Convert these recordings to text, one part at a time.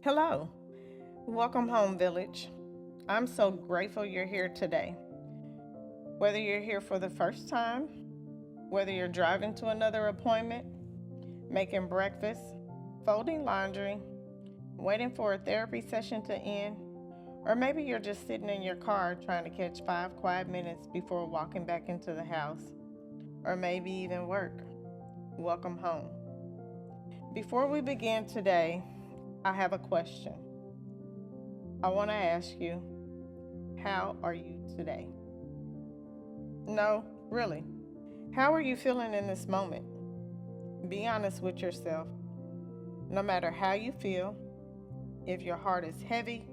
Hello, welcome home, village. I'm so grateful you're here today. Whether you're here for the first time, whether you're driving to another appointment, making breakfast, folding laundry, waiting for a therapy session to end, or maybe you're just sitting in your car trying to catch 5 quiet minutes before walking back into the house, or maybe even work, welcome home. Before we begin today, I have a question. I want to ask you, how are you today? No, really. How are you feeling in this moment? Be honest with yourself. No matter how you feel, if your heart is heavy,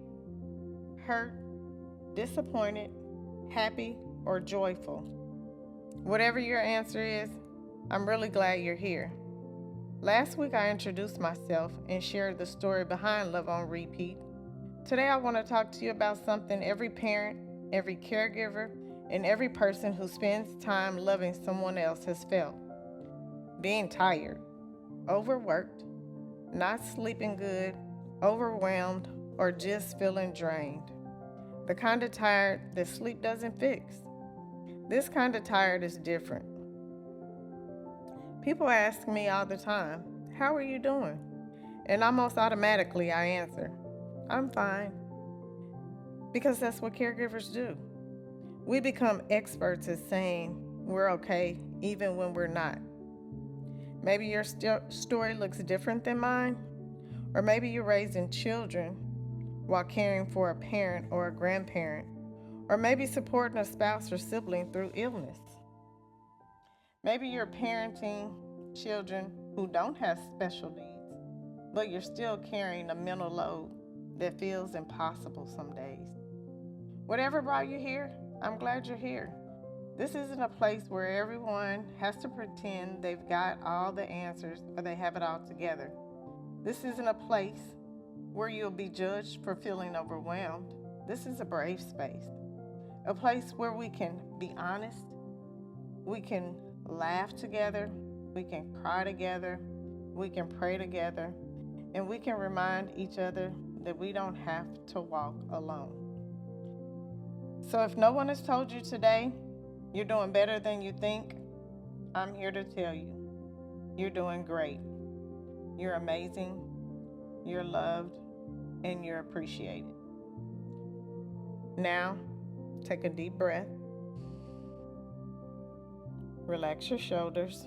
hurt, disappointed, happy, or joyful, whatever your answer is, I'm really glad you're here. Last week I introduced myself and shared the story behind Love on Repeat. Today I want to talk to you about something every parent, every caregiver, and every person who spends time loving someone else has felt. Being tired, overworked, not sleeping good, overwhelmed, or just feeling drained. The kind of tired that sleep doesn't fix. This kind of tired is different. People ask me all the time, "How are you doing?" And almost automatically I answer, "I'm fine." Because that's what caregivers do. We become experts at saying we're okay even when we're not. Maybe your story looks different than mine, or maybe you're raising children while caring for a parent or a grandparent, or maybe supporting a spouse or sibling through illness. Maybe you're parenting children who don't have special needs, but you're still carrying a mental load that feels impossible some days. Whatever brought you here, I'm glad you're here. This isn't a place where everyone has to pretend they've got all the answers or they have it all together. This isn't a place where you'll be judged for feeling overwhelmed. This is a brave space, a place where we can be honest, we can laugh together, we can cry together, we can pray together, and we can remind each other that we don't have to walk alone. So if no one has told you today you're doing better than you think, I'm here to tell you you're doing great. You're amazing, you're loved, and you're appreciated. Now, take a deep breath, relax your shoulders,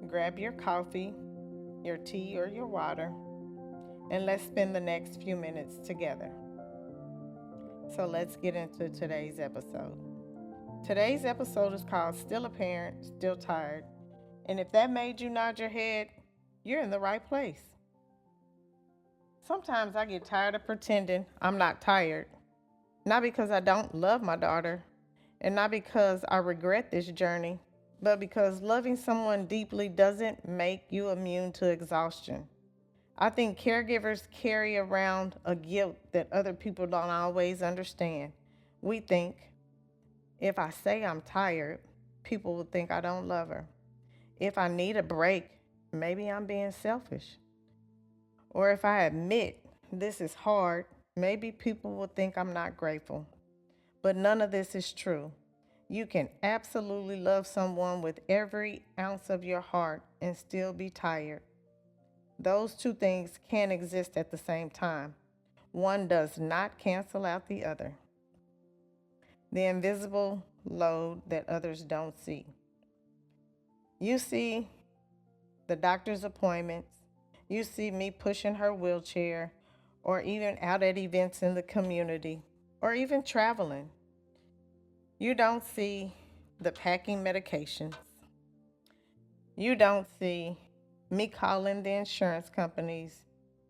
grab your coffee, your tea, or your water, and let's spend the next few minutes together. So let's get into today's episode. Today's episode is called Still a Parent, Still Tired. And if that made you nod your head, you're in the right place. Sometimes I get tired of pretending I'm not tired. Not because I don't love my daughter, and not because I regret this journey, but because loving someone deeply doesn't make you immune to exhaustion. I think caregivers carry around a guilt that other people don't always understand. We think, if I say I'm tired, people will think I don't love her. If I need a break, maybe I'm being selfish. Or if I admit this is hard, maybe people will think I'm not grateful. But none of this is true. You can absolutely love someone with every ounce of your heart and still be tired. Those two things can exist at the same time. One does not cancel out the other. The invisible load that others don't see. You see the doctor's appointments. You see me pushing her wheelchair, or even out at events in the community, or even traveling. You don't see the packing medications. You don't see me calling the insurance companies.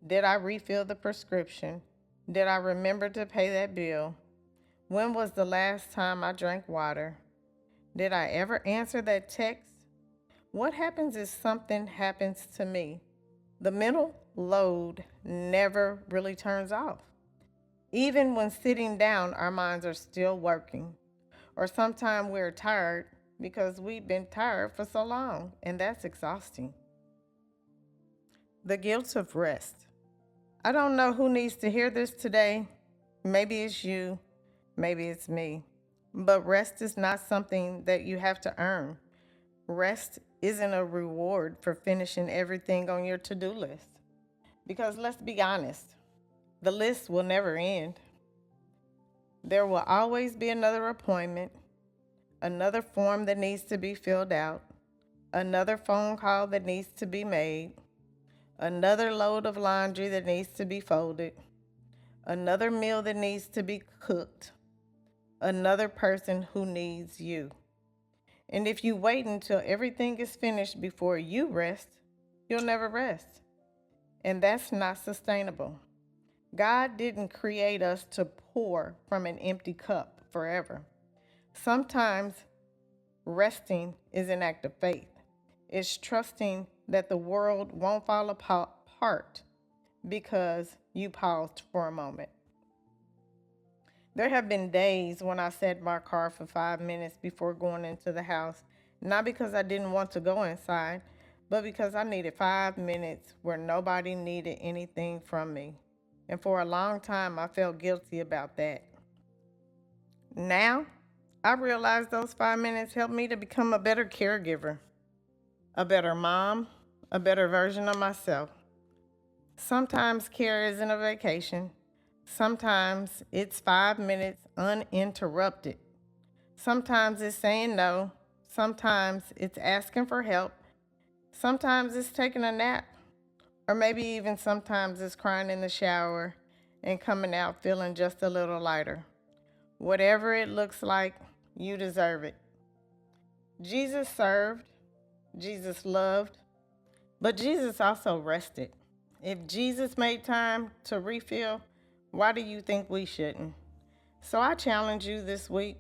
Did I refill the prescription? Did I remember to pay that bill? When was the last time I drank water? Did I ever answer that text? What happens if something happens to me? The mental load never really turns off. Even when sitting down, our minds are still working. Or sometimes we're tired because we've been tired for so long, and that's exhausting. The guilt of rest. I don't know who needs to hear this today. Maybe it's you, maybe it's me. But rest is not something that you have to earn. Rest isn't a reward for finishing everything on your to do list. Because let's be honest, the list will never end. There will always be another appointment, another form that needs to be filled out, another phone call that needs to be made, another load of laundry that needs to be folded, another meal that needs to be cooked, another person who needs you. And if you wait until everything is finished before you rest, you'll never rest. And that's not sustainable. God didn't create us to pour from an empty cup forever. Sometimes resting is an act of faith. It's trusting that the world won't fall apart because you paused for a moment. There have been days when I sat in my car for 5 minutes before going into the house, not because I didn't want to go inside, but because I needed 5 minutes where nobody needed anything from me. And for a long time, I felt guilty about that. Now, I realize those 5 minutes helped me to become a better caregiver, a better mom, a better version of myself. Sometimes care isn't a vacation. Sometimes it's 5 minutes uninterrupted. Sometimes it's saying no. Sometimes it's asking for help. Sometimes it's taking a nap. Or maybe even sometimes it's crying in the shower and coming out feeling just a little lighter. Whatever it looks like, you deserve it. Jesus served, Jesus loved, but Jesus also rested. If Jesus made time to refill, why do you think we shouldn't? So I challenge you this week,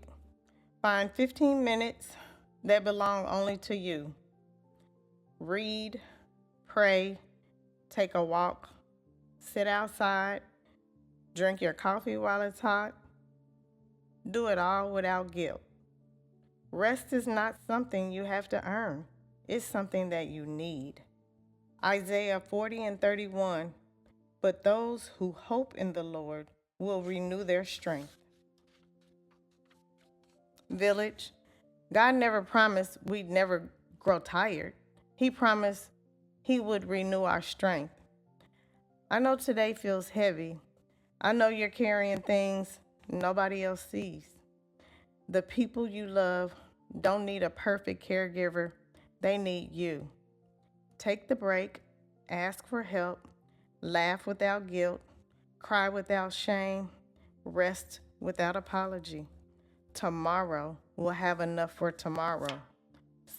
find 15 minutes that belong only to you. Read, pray, take a walk, sit outside, drink your coffee while it's hot. Do it all without guilt. Rest is not something you have to earn. It's something that you need. Isaiah 40:31, but those who hope in the Lord will renew their strength. Village, God never promised we'd never grow tired. He promised He would renew our strength. I know today feels heavy. I know you're carrying things nobody else sees. The people you love don't need a perfect caregiver, they need you. Take the break, ask for help, laugh without guilt, cry without shame, rest without apology. Tomorrow will have enough for tomorrow.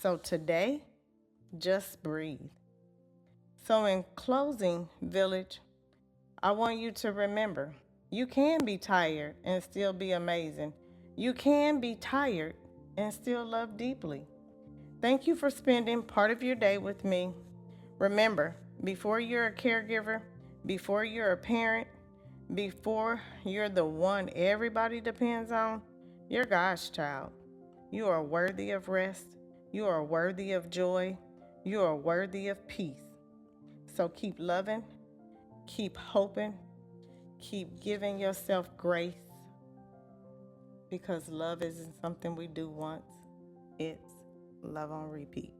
So today, just breathe. So, in closing, Village, I want you to remember you can be tired and still be amazing. You can be tired and still love deeply. Thank you for spending part of your day with me. Remember, before you're a caregiver, before you're a parent, before you're the one everybody depends on, you're God's child. You are worthy of rest. You are worthy of joy. You are worthy of peace. So keep loving, keep hoping, keep giving yourself grace, because love isn't something we do once, it's love on repeat.